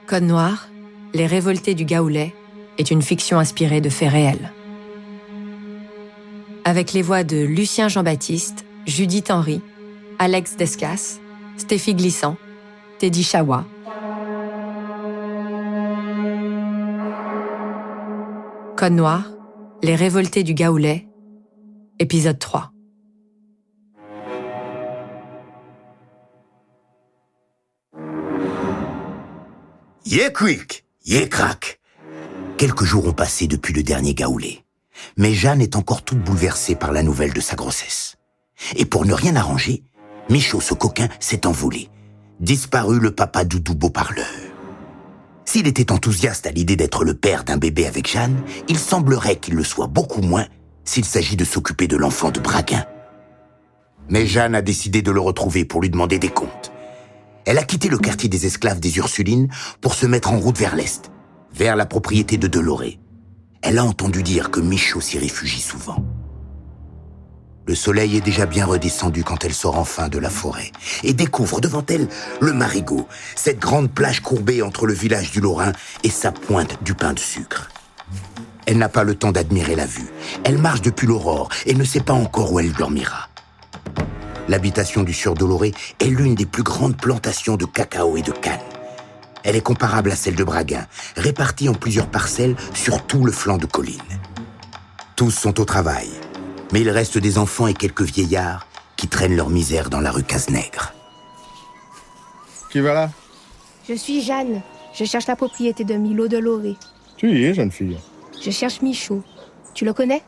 Code Noir, Les Révoltés du Gaulet est une fiction inspirée de faits réels. Avec les voix de Lucien Jean-Baptiste, Judith Henry, Alex Descas, Stéphie Glissant, Teddy Chawa. Code Noir, Les Révoltés du Gaulet, épisode 3. Yé quick, yé crack. Quelques jours ont passé depuis le dernier Gaulet. Mais Jeanne est encore toute bouleversée par la nouvelle de sa grossesse. Et pour ne rien arranger, Michaud, ce coquin, s'est envolé. Disparu le papa doudou beau parleur. S'il était enthousiaste à l'idée d'être le père d'un bébé avec Jeanne, il semblerait qu'il le soit beaucoup moins s'il s'agit de s'occuper de l'enfant de Braguin. Mais Jeanne a décidé de le retrouver pour lui demander des comptes. Elle a quitté le quartier des esclaves des Ursulines pour se mettre en route vers l'est, vers la propriété de Deloré. Elle a entendu dire que Michaud s'y réfugie souvent. Le soleil est déjà bien redescendu quand elle sort enfin de la forêt et découvre devant elle le Marigot, cette grande plage courbée entre le village du Lorrain et sa pointe du pain de sucre. Elle n'a pas le temps d'admirer la vue. Elle marche depuis l'aurore et ne sait pas encore où elle dormira. L'habitation du sieur Deloré est l'une des plus grandes plantations de cacao et de canne. Elle est comparable à celle de Braguin, répartie en plusieurs parcelles sur tout le flanc de colline. Tous sont au travail, mais il reste des enfants et quelques vieillards qui traînent leur misère dans la rue Cazenègre. Qui va là? Je suis Jeanne. Je cherche la propriété de Milo Deloré. Tu y es, jeune fille. Je cherche Michaud. Tu le connais?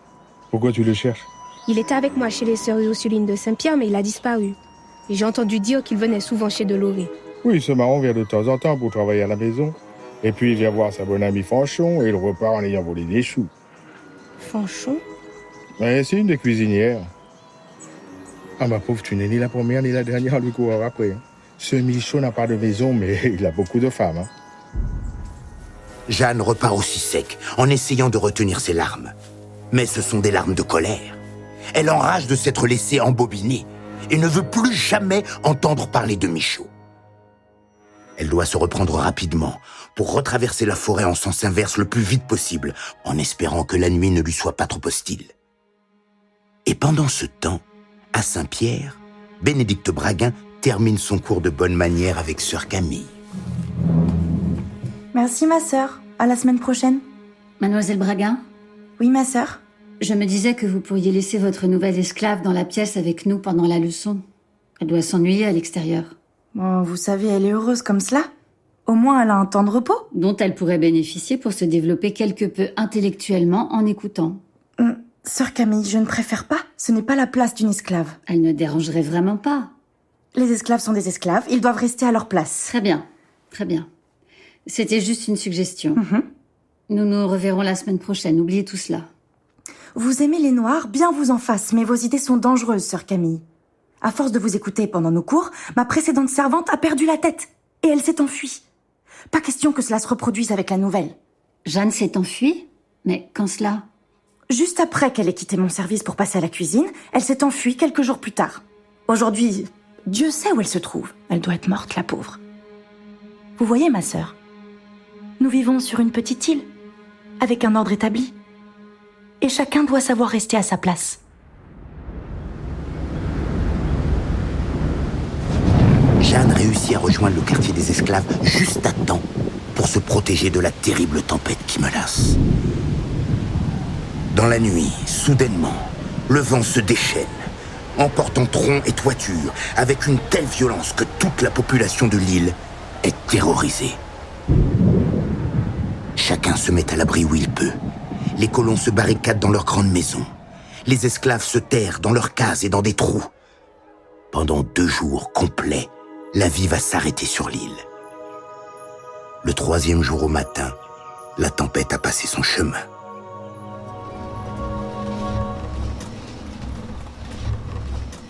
Pourquoi tu le cherches? Il était avec moi chez les sœurs Ursulines de Saint-Pierre, mais il a disparu. Et j'ai entendu dire qu'il venait souvent chez Deloré. Oui, ce marron vient de temps en temps pour travailler à la maison. Et puis il vient voir sa bonne amie Fanchon et il repart en ayant volé des choux. Fanchon? Ouais, c'est une des cuisinières. Ah, ma pauvre, tu n'es ni la première ni la dernière à lui courir après. Ce Michaud n'a pas de maison, mais il a beaucoup de femmes. Jeanne repart aussi sec, en essayant de retenir ses larmes. Mais ce sont des larmes de colère. Elle enrage de s'être laissée embobiner et ne veut plus jamais entendre parler de Michaud. Elle doit se reprendre rapidement pour retraverser la forêt en sens inverse le plus vite possible, en espérant que la nuit ne lui soit pas trop hostile. Et pendant ce temps, à Saint-Pierre, Bénédicte Braguin termine son cours de bonne manière avec sœur Camille. Merci ma sœur, à la semaine prochaine. Mademoiselle Braguin? Oui ma sœur. Je me disais que vous pourriez laisser votre nouvelle esclave dans la pièce avec nous pendant la leçon. Elle doit s'ennuyer à l'extérieur. Bon, vous savez, elle est heureuse comme cela. Au moins, elle a un temps de repos. Dont elle pourrait bénéficier pour se développer quelque peu intellectuellement en écoutant. Sœur Camille, je ne préfère pas. Ce n'est pas la place d'une esclave. Elle ne dérangerait vraiment pas. Les esclaves sont des esclaves, ils doivent rester à leur place. Très bien, très bien. C'était juste une suggestion. Nous nous reverrons la semaine prochaine, oubliez tout cela. Vous aimez les noirs, bien vous en fasse, mais vos idées sont dangereuses, sœur Camille. À force de vous écouter pendant nos cours, ma précédente servante a perdu la tête. Et elle s'est enfuie. Pas question que cela se reproduise avec la nouvelle. Jeanne s'est enfuie? Mais quand cela? Juste après qu'elle ait quitté mon service pour passer à la cuisine, elle s'est enfuie quelques jours plus tard. Aujourd'hui, Dieu sait où elle se trouve. Elle doit être morte, la pauvre. Vous voyez, ma sœur, nous vivons sur une petite île, avec un ordre établi. Et chacun doit savoir rester à sa place. Jeanne réussit à rejoindre le quartier des esclaves juste à temps pour se protéger de la terrible tempête qui menace. Dans la nuit, soudainement, le vent se déchaîne, emportant troncs et toitures avec une telle violence que toute la population de l'île est terrorisée. Chacun se met à l'abri où il peut. Les colons se barricadent dans leurs grandes maisons. Les esclaves se terrent dans leurs cases et dans des trous. Pendant 2 jours complets, la vie va s'arrêter sur l'île. Le 3e jour au matin, la tempête a passé son chemin.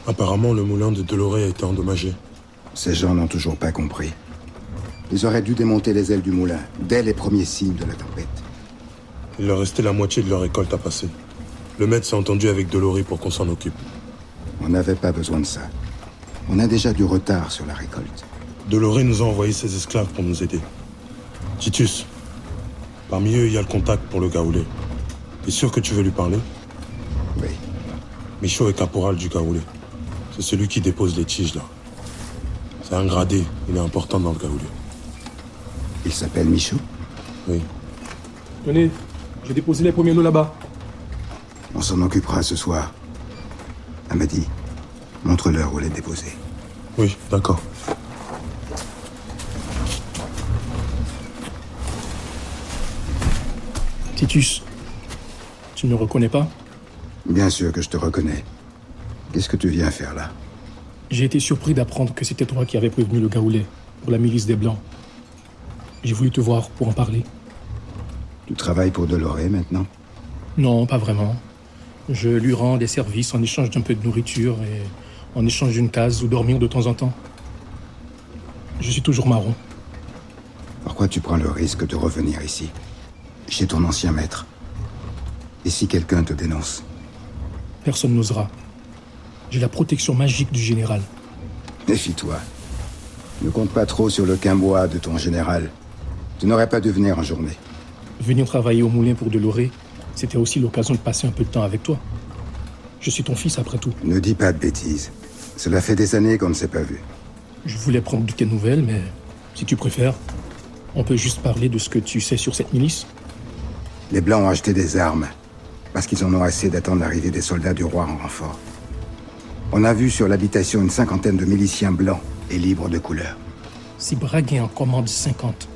Apparemment, le moulin de Deloré a été endommagé. Ces gens n'ont toujours pas compris. Ils auraient dû démonter les ailes du moulin, dès les premiers signes de la tempête. Il leur restait la moitié de leur récolte à passer. Le maître s'est entendu avec Deloré pour qu'on s'en occupe. On n'avait pas besoin de ça. On a déjà du retard sur la récolte. Deloré nous a envoyé ses esclaves pour nous aider. Titus, parmi eux, il y a le contact pour le Gaoulé. T'es sûr que tu veux lui parler? Oui. Michaud est caporal du Gaoulé. C'est celui qui dépose les tiges, là. C'est un gradé, il est important dans le Gaoulé. Il s'appelle Michaud? Oui. Tenez, j'ai déposé les premiers lots là-bas. On s'en occupera ce soir. Amadi, montre-leur où les déposer. Oui, d'accord. Titus, tu ne me reconnais pas? Bien sûr que je te reconnais. Qu'est-ce que tu viens faire là? J'ai été surpris d'apprendre que c'était toi qui avais prévenu le Gaoulé pour la milice des Blancs. J'ai voulu te voir pour en parler. Tu travailles pour Deloré maintenant? Non, pas vraiment. Je lui rends des services en échange d'un peu de nourriture et en échange d'une case où dormir de temps en temps. Je suis toujours marron. Pourquoi tu prends le risque de revenir ici? Chez ton ancien maître? Et si quelqu'un te dénonce? Personne n'osera. J'ai la protection magique du général. Méfie-toi. Ne compte pas trop sur le quimbois de ton général. Tu n'aurais pas dû venir en journée. Venir travailler au moulin pour Deloré, c'était aussi l'occasion de passer un peu de temps avec toi. Je suis ton fils après tout. Ne dis pas de bêtises. Cela fait des années qu'on ne s'est pas vu. Je voulais prendre de tes nouvelles, mais si tu préfères, on peut juste parler de ce que tu sais sur cette milice. Les Blancs ont acheté des armes, parce qu'ils en ont assez d'attendre l'arrivée des soldats du roi en renfort. On a vu sur l'habitation une 50aine de miliciens blancs et libres de couleur. Si Braguin en commande 50,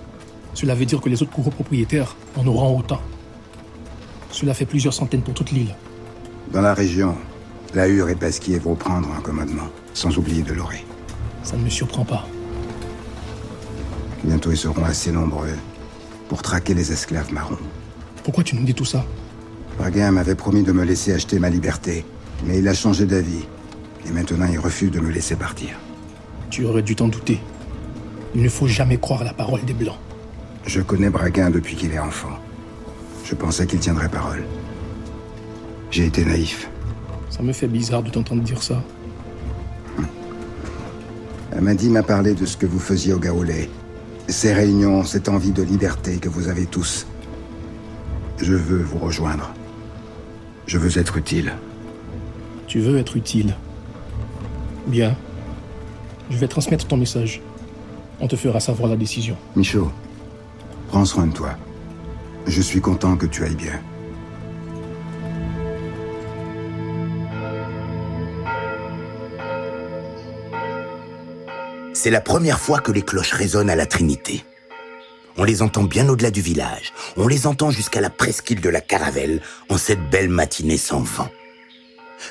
cela veut dire que les autres copropriétaires en auront autant. Cela fait plusieurs centaines pour toute l'île. Dans la région, la Hure et Pasquier vont prendre un commandement, sans oublier Deloré. Ça ne me surprend pas. Bientôt ils seront assez nombreux pour traquer les esclaves marrons. Pourquoi tu nous dis tout ça? Braguin m'avait promis de me laisser acheter ma liberté, mais il a changé d'avis. Et maintenant, il refuse de me laisser partir. Tu aurais dû t'en douter. Il ne faut jamais croire la parole des Blancs. Je connais Braguin depuis qu'il est enfant. Je pensais qu'il tiendrait parole. J'ai été naïf. Ça me fait bizarre de t'entendre dire ça. Amadi m'a parlé de ce que vous faisiez au Gaoulé. Ces réunions, cette envie de liberté que vous avez tous. Je veux vous rejoindre. Je veux être utile. Tu veux être utile. Bien. Je vais transmettre ton message. On te fera savoir la décision. Michaud, prends soin de toi. Je suis content que tu ailles bien. C'est la première fois que les cloches résonnent à la Trinité. On les entend bien au-delà du village. On les entend jusqu'à la presqu'île de la Caravelle, en cette belle matinée sans vent.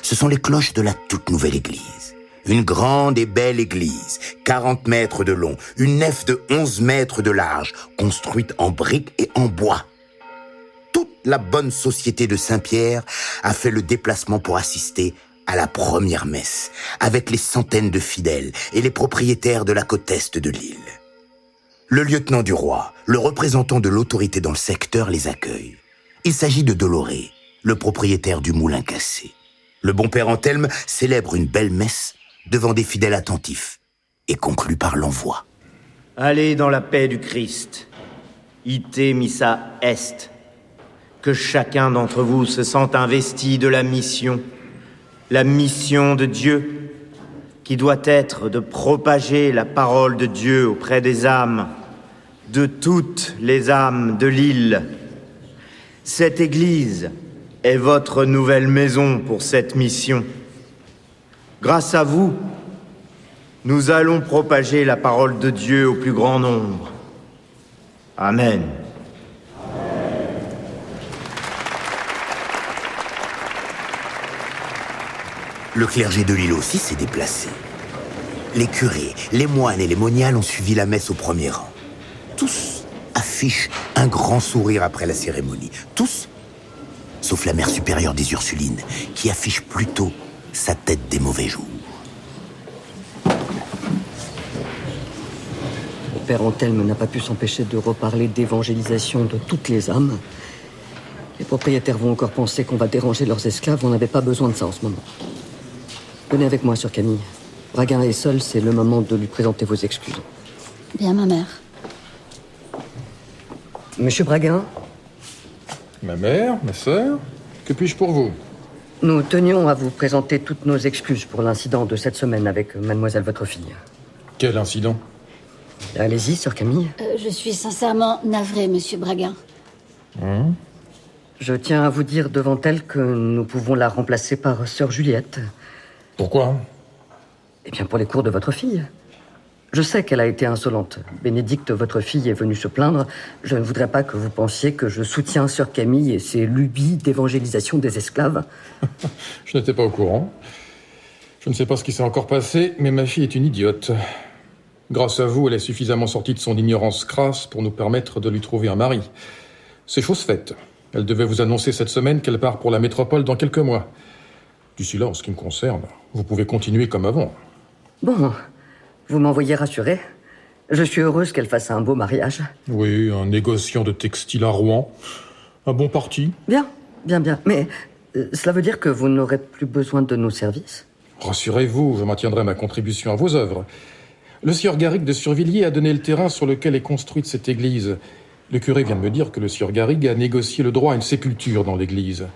Ce sont les cloches de la toute nouvelle église. Une grande et belle église, 40 mètres de long, une nef de 11 mètres de large, construite en briques et en bois. Toute la bonne société de Saint-Pierre a fait le déplacement pour assister à la première messe, avec les centaines de fidèles et les propriétaires de la côte est de l'île. Le lieutenant du roi, le représentant de l'autorité dans le secteur, les accueille. Il s'agit de Deloré, le propriétaire du moulin cassé. Le bon père Anthelme célèbre une belle messe devant des fidèles attentifs et conclut par l'envoi. Allez dans la paix du Christ. Ite missa est. Que chacun d'entre vous se sente investi de la mission de Dieu, qui doit être de propager la parole de Dieu auprès des âmes, de toutes les âmes de l'île. Cette église est votre nouvelle maison pour cette mission. Grâce à vous, nous allons propager la parole de Dieu au plus grand nombre. Amen. Le clergé de l'île aussi s'est déplacé. Les curés, les moines et les moniales ont suivi la messe au premier rang. Tous affichent un grand sourire après la cérémonie. Tous, sauf la mère supérieure des Ursulines, qui affiche plutôt sa tête des mauvais jours. Le père Anthelme n'a pas pu s'empêcher de reparler d'évangélisation de toutes les âmes. Les propriétaires vont encore penser qu'on va déranger leurs esclaves. On n'avait pas besoin de ça en ce moment. Venez avec moi, sœur Camille. Braguin est seul, c'est le moment de lui présenter vos excuses. Bien, ma mère. Monsieur Braguin, Ma mère, ma sœur, que puis-je pour vous? nous tenions à vous présenter toutes nos excuses pour l'incident de cette semaine avec mademoiselle votre fille. Quel incident? Allez-y, sœur Camille. Je suis sincèrement navrée, monsieur Braguin. Je tiens à vous dire devant elle que nous pouvons la remplacer par sœur Juliette. Pourquoi? Eh bien, pour les cours de votre fille. Je sais qu'elle a été insolente. Bénédicte, votre fille, est venue se plaindre. Je ne voudrais pas que vous pensiez que je soutiens sœur Camille et ses lubies d'évangélisation des esclaves. Je n'étais pas au courant. Je ne sais pas ce qui s'est encore passé, mais ma fille est une idiote. Grâce à vous, elle est suffisamment sortie de son ignorance crasse pour nous permettre de lui trouver un mari. C'est chose faite. Elle devait vous annoncer cette semaine qu'elle part pour la métropole dans quelques mois. D'ici là, en ce qui me concerne, vous pouvez continuer comme avant. Bon, vous m'envoyez rassuré. Je suis heureuse qu'elle fasse un beau mariage. Oui, un négociant de textile à Rouen. Un bon parti. Bien. Mais cela veut dire que vous n'aurez plus besoin de nos services? Rassurez-vous, je maintiendrai ma contribution à vos œuvres. Le sieur Garrigue de Survilliers a donné le terrain sur lequel est construite cette église. Le curé vient de me dire que le sieur Garrigue a négocié le droit à une sépulture dans l'église.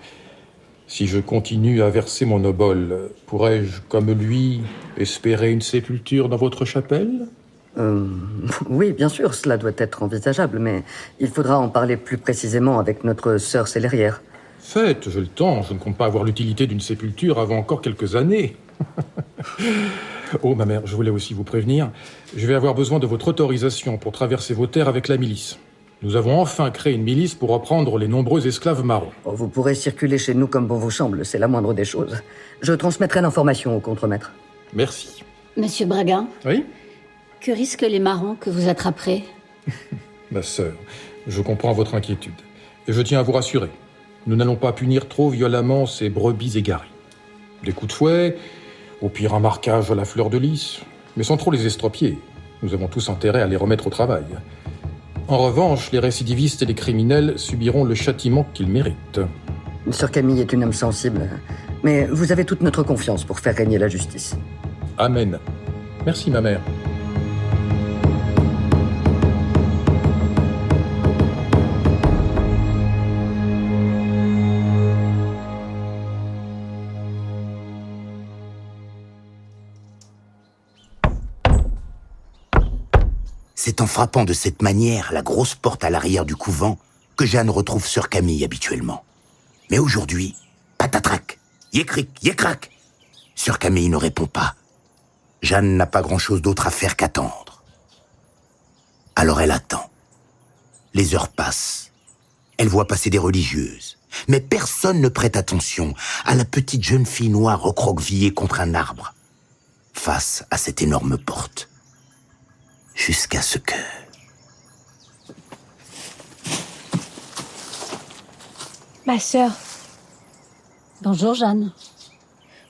Si je continue à verser mon obole, pourrais-je, comme lui, espérer une sépulture dans votre chapelle? Oui, bien sûr, cela doit être envisageable, mais il faudra en parler plus précisément avec notre sœur célérière. Faites, j'ai le temps. Je ne compte pas avoir l'utilité d'une sépulture avant encore quelques années. Oh, ma mère, je voulais aussi vous prévenir. Je vais avoir besoin de votre autorisation pour traverser vos terres avec la milice. Nous avons enfin créé une milice pour reprendre les nombreux esclaves marrons. Oh, vous pourrez circuler chez nous comme bon vous semble, c'est la moindre des choses. Je transmettrai l'information au contremaître. Merci. Monsieur Braguin, Oui? que risquent les marrons que vous attraperez? Ma sœur, je comprends votre inquiétude. Et je tiens à vous rassurer. Nous n'allons pas punir trop violemment ces brebis égarées. Des coups de fouet, au pire un marquage à la fleur de lys, mais sans trop les estropier. Nous avons tous intérêt à les remettre au travail. En revanche, les récidivistes et les criminels subiront le châtiment qu'ils méritent. Sœur Camille est une âme sensible, mais vous avez toute notre confiance pour faire régner la justice. Amen. Merci, ma mère. C'est en frappant de cette manière la grosse porte à l'arrière du couvent que Jeanne retrouve sœur Camille habituellement. Mais aujourd'hui, patatrac, yécric, yécrac. Sœur Camille ne répond pas. Jeanne n'a pas grand-chose d'autre à faire qu'attendre. Alors elle attend. Les heures passent. Elle voit passer des religieuses. Mais personne ne prête attention à la petite jeune fille noire recroquevillée contre un arbre, face à cette énorme porte. Jusqu'à ce que... Ma sœur, Bonjour, Jeanne.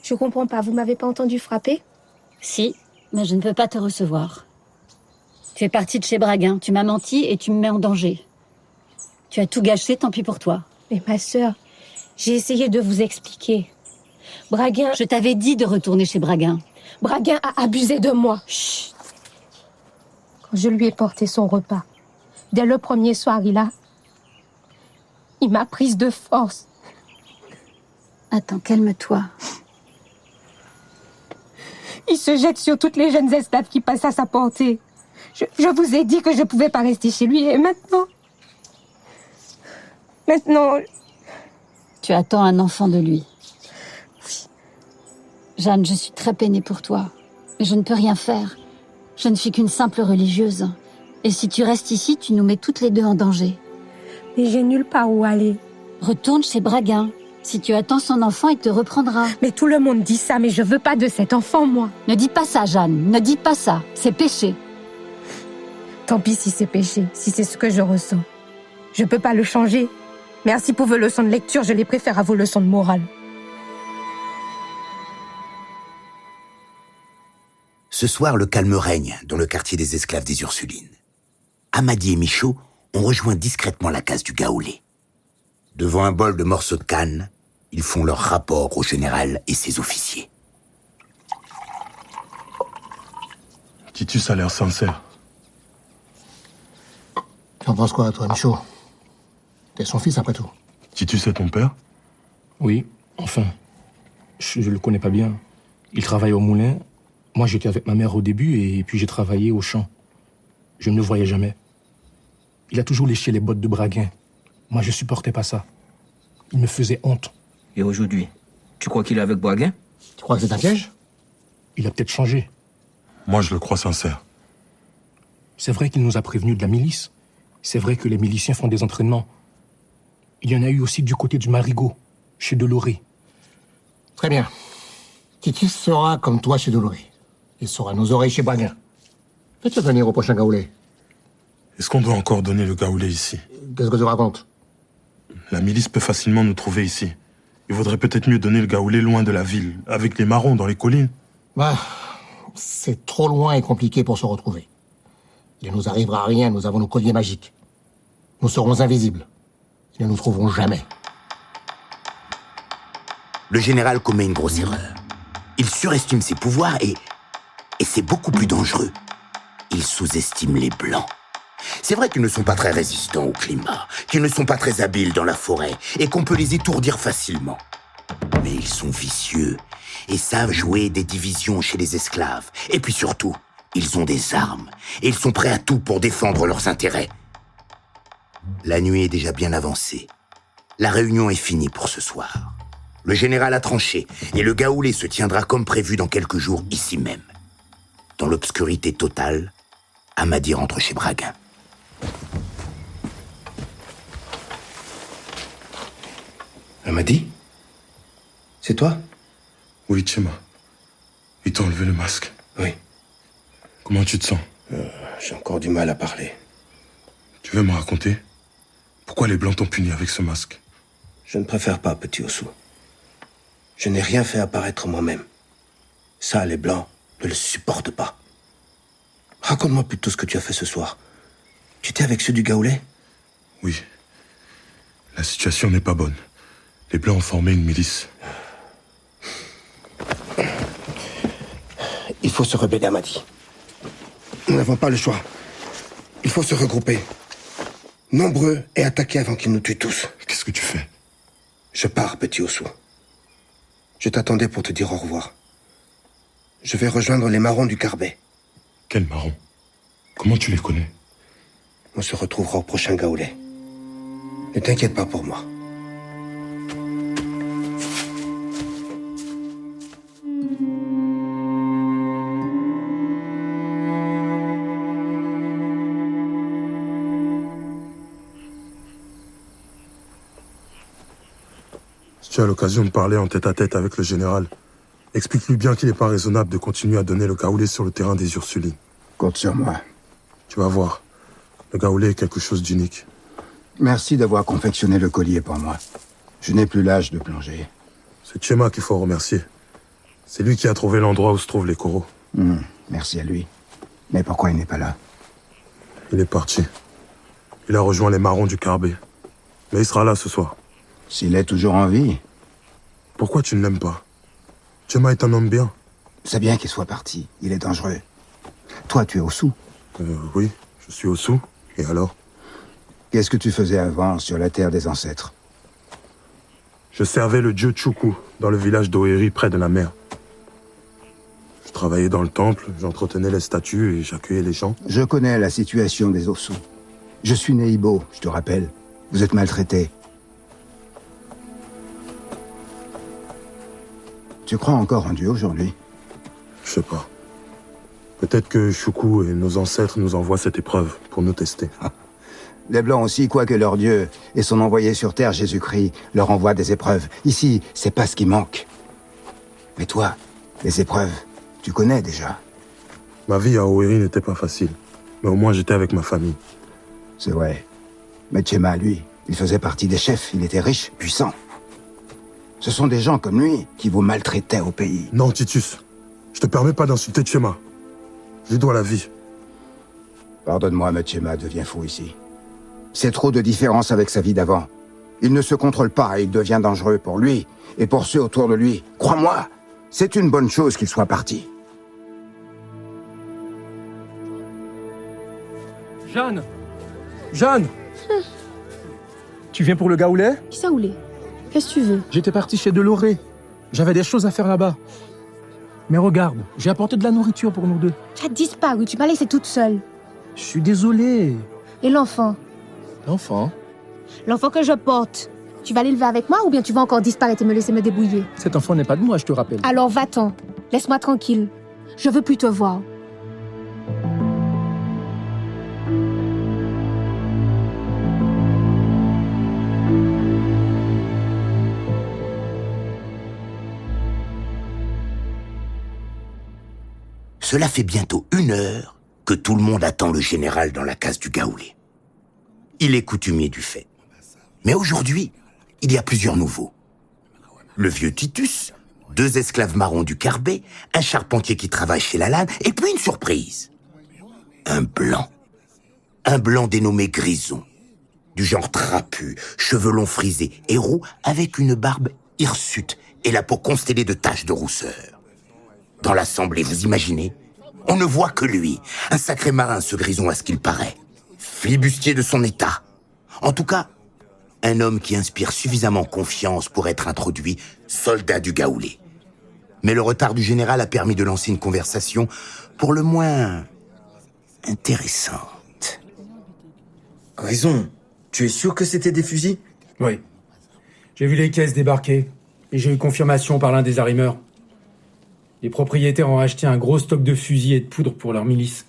je comprends pas, vous m'avez pas entendu frapper? Si, mais je ne peux pas te recevoir. Tu es partie de chez Braguin, tu m'as menti et tu me mets en danger. Tu as tout gâché, tant pis pour toi. Mais ma sœur, j'ai essayé de vous expliquer. Braguin... Je t'avais dit de retourner chez Braguin. Braguin a abusé de moi. Chut. Quand je lui ai porté son repas, dès le premier soir, il m'a prise de force. Attends, calme-toi. Il se jette sur toutes les jeunes esclaves qui passent à sa portée. Je vous ai dit que je pouvais pas rester chez lui et maintenant... Tu attends un enfant de lui. Jeanne, je suis très peinée pour toi, mais je ne peux rien faire. Je ne suis qu'une simple religieuse. Et si tu restes ici, tu nous mets toutes les deux en danger. Mais j'ai nulle part où aller. Retourne chez Braguin. Si tu attends son enfant, il te reprendra. Mais tout le monde dit ça, mais je veux pas de cet enfant, moi. Ne dis pas ça, Jeanne. Ne dis pas ça. C'est péché. Tant pis si c'est péché, si c'est ce que je ressens. Je peux pas le changer. Merci pour vos leçons de lecture, je les préfère à vos leçons de morale. Ce soir, le calme règne dans le quartier des esclaves des Ursulines. Amady et Michaud ont rejoint discrètement la case du Gaoulé. Devant un bol de morceaux de canne, ils font leur rapport au général et ses officiers. Titus a l'air sincère. T'en penses quoi, toi, Michaud? T'es son fils après tout. Titus est ton père? Oui, enfin. Je le connais pas bien. Il travaille au moulin. Moi, j'étais avec ma mère au début et puis j'ai travaillé au champ. Je ne le voyais jamais. Il a toujours léché les bottes de Braguin. Moi, je supportais pas ça. Il me faisait honte. Et aujourd'hui, tu crois qu'il est avec Braguin? Tu crois que c'est un piège? Il a peut-être changé. Moi, je le crois sincère. C'est vrai qu'il nous a prévenus de la milice. C'est vrai que les miliciens font des entraînements. Il y en a eu aussi du côté du Marigot, chez Deloré. Très bien. Titus sera comme toi chez Deloré. Il sera à nos oreilles chez Braguin. Fais-tu venir au prochain Gaoulé? Est-ce qu'on doit encore donner le Gaoulé ici? Qu'est-ce que tu racontes? La milice peut facilement nous trouver ici. Il vaudrait peut-être mieux donner le Gaoulé loin de la ville, avec les marrons dans les collines. Bah, c'est trop loin et compliqué pour se retrouver. Il ne nous arrivera rien, nous avons nos colliers magiques. Nous serons invisibles. Ils ne nous trouveront jamais. Le général commet une grosse erreur. Il surestime ses pouvoirs et c'est beaucoup plus dangereux. Il sous-estime les Blancs. C'est vrai qu'ils ne sont pas très résistants au climat, qu'ils ne sont pas très habiles dans la forêt et qu'on peut les étourdir facilement. Mais ils sont vicieux et savent jouer des divisions chez les esclaves. Et puis surtout, ils ont des armes et ils sont prêts à tout pour défendre leurs intérêts. La nuit est déjà bien avancée. La réunion est finie pour ce soir. Le général a tranché et le Gaoulé se tiendra comme prévu dans quelques jours ici même. Dans l'obscurité totale, Amadi rentre chez Braguin. Amadi? C'est toi? Oui, Tchema. Ils t'ont enlevé le masque. Oui. Comment tu te sens? J'ai encore du mal à parler. Tu veux me raconter? Pourquoi les Blancs t'ont puni avec ce masque? Je ne préfère pas, petit Ossou. Je n'ai rien fait apparaître moi-même. Ça, les Blancs ne le supportent pas. Raconte-moi plutôt ce que tu as fait ce soir. Tu étais avec ceux du Gaoulé? Oui. La situation n'est pas bonne. Les Blancs ont formé une milice. Il faut se rebeller, Amadi. Nous n'avons pas le choix. Il faut se regrouper. Nombreux et attaquer avant qu'ils nous tuent tous. Qu'est-ce que tu fais? Je pars, petit Ossou. Je t'attendais pour te dire au revoir. Je vais rejoindre les marrons du Carbet. Quels marrons? Comment tu les connais? On se retrouvera au prochain Gaoulé. Ne t'inquiète pas pour moi. Si tu as l'occasion de parler en tête-à-tête avec le général, explique-lui bien qu'il n'est pas raisonnable de continuer à donner le Gaoulé sur le terrain des Ursulines. Compte sur moi. Tu vas voir. Le Gaoulé est quelque chose d'unique. Merci d'avoir confectionné le collier pour moi. Je n'ai plus l'âge de plonger. C'est Tchema qu'il faut remercier. C'est lui qui a trouvé l'endroit où se trouvent les coraux. Merci à lui. Mais pourquoi il n'est pas là? Il est parti. Il a rejoint les marrons du Carbet. Mais il sera là ce soir. S'il est toujours en vie. Pourquoi tu ne l'aimes pas? Tchema est un homme bien. C'est bien qu'il soit parti. Il est dangereux. Toi, tu es Ossou. Oui, je suis Ossou. Et alors? Qu'est-ce que tu faisais avant sur la terre des ancêtres? Je servais le dieu Tchoukou dans le village d'Oeri près de la mer. Je travaillais dans le temple, j'entretenais les statues et j'accueillais les gens. Je connais la situation des Ossous. Je suis né Ibo, je te rappelle. Vous êtes maltraité. Tu crois encore en Dieu aujourd'hui? Je sais pas. Peut-être que Choukou et nos ancêtres nous envoient cette épreuve pour nous tester. Les Blancs aussi, quoique leur Dieu et son envoyé sur terre, Jésus-Christ, leur envoient des épreuves. Ici, c'est pas ce qui manque. Mais toi, les épreuves, tu connais déjà. Ma vie à Oeri n'était pas facile. Mais au moins j'étais avec ma famille. C'est vrai. Mais Tchema, lui, il faisait partie des chefs. Il était riche, puissant. Ce sont des gens comme lui qui vous maltraitaient au pays. Non, Titus. Je te permets pas d'insulter Tchema. Je lui dois la vie. Pardonne-moi, mais Tchema devient fou ici. C'est trop de différence avec sa vie d'avant. Il ne se contrôle pas et il devient dangereux pour lui et pour ceux autour de lui. Crois-moi, c'est une bonne chose qu'il soit parti. Jeanne! Jeanne! Tu viens pour le gaoulet? Qui ça oulé? Qu'est-ce que tu veux? J'étais parti chez Deloré. J'avais des choses à faire là-bas. Mais regarde, j'ai apporté de la nourriture pour nous deux. Tu as disparu, tu m'as laissée toute seule. Je suis désolé. Et l'enfant? L'enfant? L'enfant que je porte. Tu vas l'élever avec moi ou bien tu vas encore disparaître et me laisser me débrouiller? Cet enfant n'est pas de moi, je te rappelle. Alors va-t'en. Laisse-moi tranquille. Je veux plus te voir. Cela fait bientôt 1 heure que tout le monde attend le général dans la case du gaoulet. Il est coutumier du fait. Mais aujourd'hui, il y a plusieurs nouveaux. Le vieux Titus, 2 esclaves marrons du Carbet, un charpentier qui travaille chez Lalanne, et puis une surprise. Un blanc. Un blanc dénommé Grison. Du genre trapu, cheveux longs frisés et roux, avec une barbe hirsute et la peau constellée de taches de rousseur. Dans l'assemblée, vous imaginez? On ne voit que lui. Un sacré marin, ce Grison, à ce qu'il paraît. Flibustier de son état. En tout cas, un homme qui inspire suffisamment confiance pour être introduit soldat du gaoulet. Mais le retard du général a permis de lancer une conversation pour le moins intéressante. Grison, tu es sûr que c'était des fusils? Oui. J'ai vu les caisses débarquer et j'ai eu confirmation par l'un des arrimeurs. Les propriétaires ont acheté un gros stock de fusils et de poudre pour leur milice.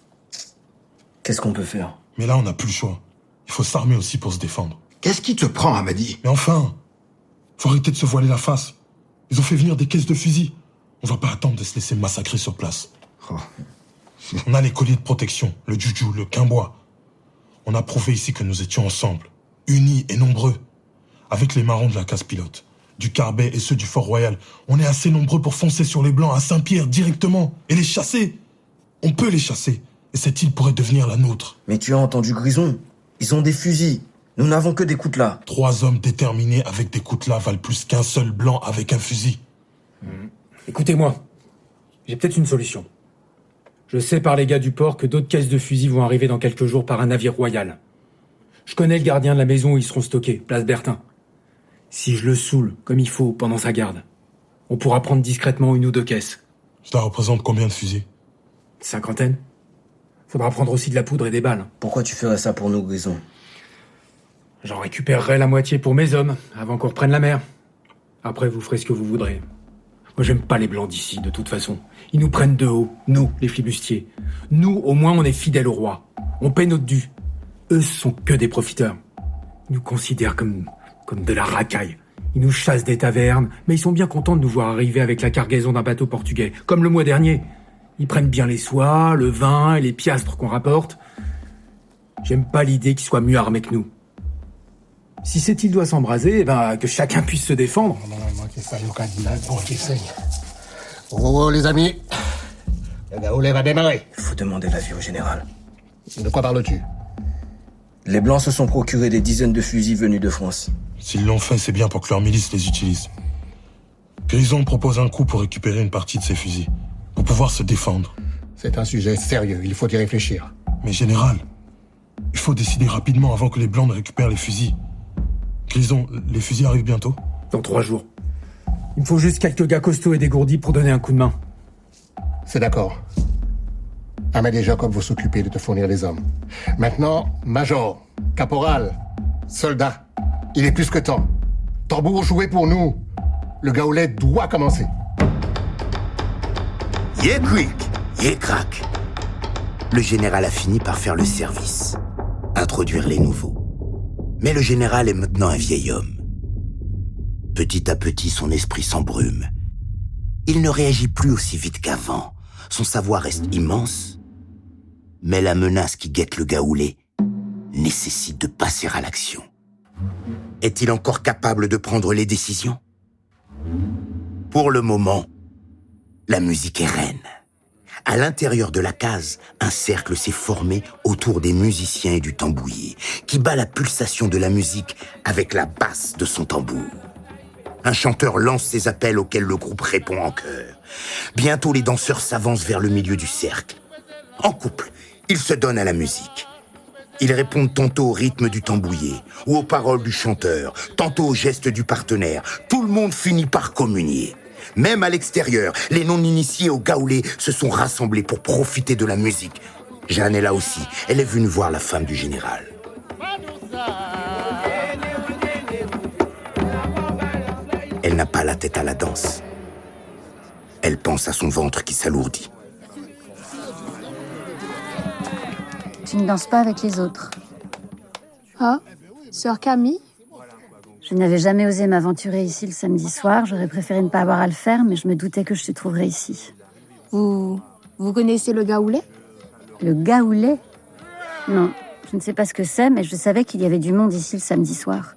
Qu'est-ce qu'on peut faire? Mais là, on n'a plus le choix. Il faut s'armer aussi pour se défendre. Qu'est-ce qui te prend, Amadi? Mais enfin, faut arrêter de se voiler la face. Ils ont fait venir des caisses de fusils. On va pas attendre de se laisser massacrer sur place. On a les colliers de protection, le juju, le quimbois. On a prouvé ici que nous étions ensemble, unis et nombreux. Avec les marrons de la case pilote, du Carbet et ceux du Fort Royal, on est assez nombreux pour foncer sur les Blancs à Saint-Pierre directement et les chasser. On peut les chasser. Et cette île pourrait devenir la nôtre. Mais tu as entendu Grison? Ils ont des fusils. Nous n'avons que des coutelas. 3 hommes déterminés avec des coutelas valent plus qu'un seul blanc avec un fusil. Écoutez-moi, j'ai peut-être une solution. Je sais par les gars du port que d'autres caisses de fusils vont arriver dans quelques jours par un navire royal. Je connais le gardien de la maison où ils seront stockés, place Bertin. Si je le saoule comme il faut pendant sa garde, on pourra prendre discrètement 1 ou 2 caisses. Cela représente combien de fusils? 50. Faudra prendre aussi de la poudre et des balles. Pourquoi tu ferais ça pour nous, Grison? J'en récupérerai la moitié pour mes hommes, avant qu'on reprenne la mer. Après, vous ferez ce que vous voudrez. Moi, j'aime pas les blancs d'ici, de toute façon. Ils nous prennent de haut, nous, les flibustiers. Nous, au moins, on est fidèles au roi. On paie notre dû. Eux, ce sont que des profiteurs. Ils nous considèrent comme de la racaille. Ils nous chassent des tavernes, mais ils sont bien contents de nous voir arriver avec la cargaison d'un bateau portugais, comme le mois dernier. Ils prennent bien les soies, le vin et les piastres qu'on rapporte. J'aime pas l'idée qu'ils soient mieux armés que nous. Si cette île doit s'embraser, que chacun puisse se défendre. Oh, les amis, le gaoulet va démarrer. Il faut demander l'avis au général. De quoi parles-tu? Les Blancs se sont procurés des dizaines de fusils venus de France. S'ils l'ont fait, c'est bien pour que leur milice les utilise. Grison propose un coup pour récupérer une partie de ces fusils, pour pouvoir se défendre. C'est un sujet sérieux, il faut y réfléchir. Mais général, il faut décider rapidement avant que les Blancs ne récupèrent les fusils. Grison, les fusils arrivent bientôt? Dans 3 jours. Il me faut juste quelques gars costauds et dégourdis pour donner un coup de main. C'est d'accord. Ahmed et Jacob vont s'occuper de te fournir les hommes. Maintenant, major, caporal, soldat, il est plus que temps. Tambour joué pour nous. Le gaoulet doit commencer. Yé quick, yé crack. Le général a fini par faire le service. Introduire les nouveaux. Mais le général est maintenant un vieil homme. Petit à petit, son esprit s'embrume. Il ne réagit plus aussi vite qu'avant. Son savoir reste immense. Mais la menace qui guette le gaoulet nécessite de passer à l'action. Est-il encore capable de prendre les décisions? Pour le moment, la musique est reine. À l'intérieur de la case, un cercle s'est formé autour des musiciens et du tambouiller, qui bat la pulsation de la musique avec la basse de son tambour. Un chanteur lance ses appels auxquels le groupe répond en chœur. Bientôt, les danseurs s'avancent vers le milieu du cercle. En couple, ils se donnent à la musique. Ils répondent tantôt au rythme du tambouillé, ou aux paroles du chanteur, tantôt aux gestes du partenaire. Tout le monde finit par communier. Même à l'extérieur, les non-initiés au gaoulé se sont rassemblés pour profiter de la musique. Jeanne est là aussi. Elle est venue voir la femme du général. Elle n'a pas la tête à la danse. Elle pense à son ventre qui s'alourdit. Tu ne danses pas avec les autres. Ah, sœur Camille? Je n'avais jamais osé m'aventurer ici le samedi soir. J'aurais préféré ne pas avoir à le faire, mais je me doutais que je te trouverais ici. Vous connaissez le gaoulé? Le gaoulé? Non, je ne sais pas ce que c'est, mais je savais qu'il y avait du monde ici le samedi soir.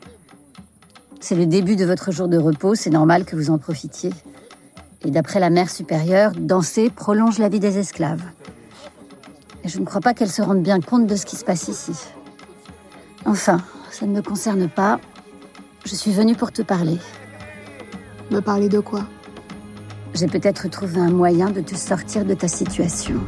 C'est le début de votre jour de repos, c'est normal que vous en profitiez. Et d'après la mère supérieure, danser prolonge la vie des esclaves. Et je ne crois pas qu'elle se rende bien compte de ce qui se passe ici. Enfin, ça ne me concerne pas. Je suis venue pour te parler. Me parler de quoi? J'ai peut-être trouvé un moyen de te sortir de ta situation.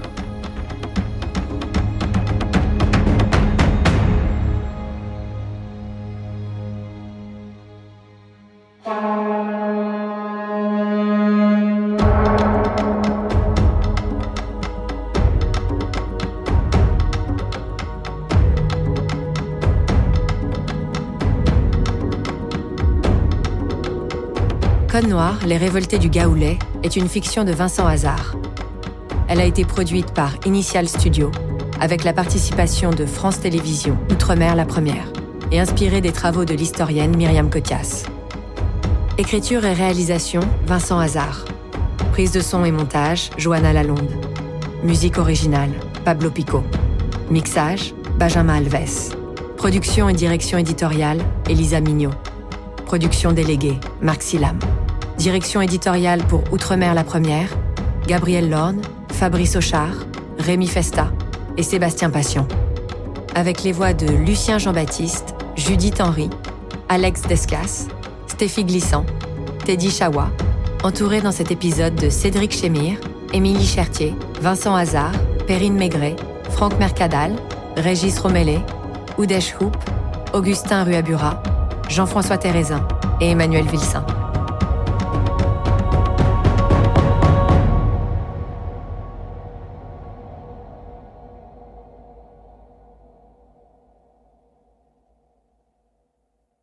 Code Noir, Les Révoltés du Gaoulé est une fiction de Vincent Hazard. Elle a été produite par Initial Studio, avec la participation de France Télévisions, Outre-mer la première, et inspirée des travaux de l'historienne Myriam Cotias. Écriture et réalisation, Vincent Hazard. Prise de son et montage, Johanna Lalonde. Musique originale, Pablo Pico. Mixage, Benjamin Alves. Production et direction éditoriale, Elisa Mignot. Production déléguée, Marc Silam. Direction éditoriale pour Outre-mer la première, Gabriel Lorne, Fabrice Auchard, Rémi Festa et Sébastien Passion. Avec les voix de Lucien Jean-Baptiste, Judith Henry, Alex Descas, Stéphie Glissant, Teddy Chawa, entouré dans cet épisode de Cédric Chémire, Émilie Chertier, Vincent Hazard, Perrine Maigret, Franck Mercadal, Régis Romellet, Oudesh Houp, Augustin Ruabura, Jean-François Thérézin et Emmanuel Vilsain.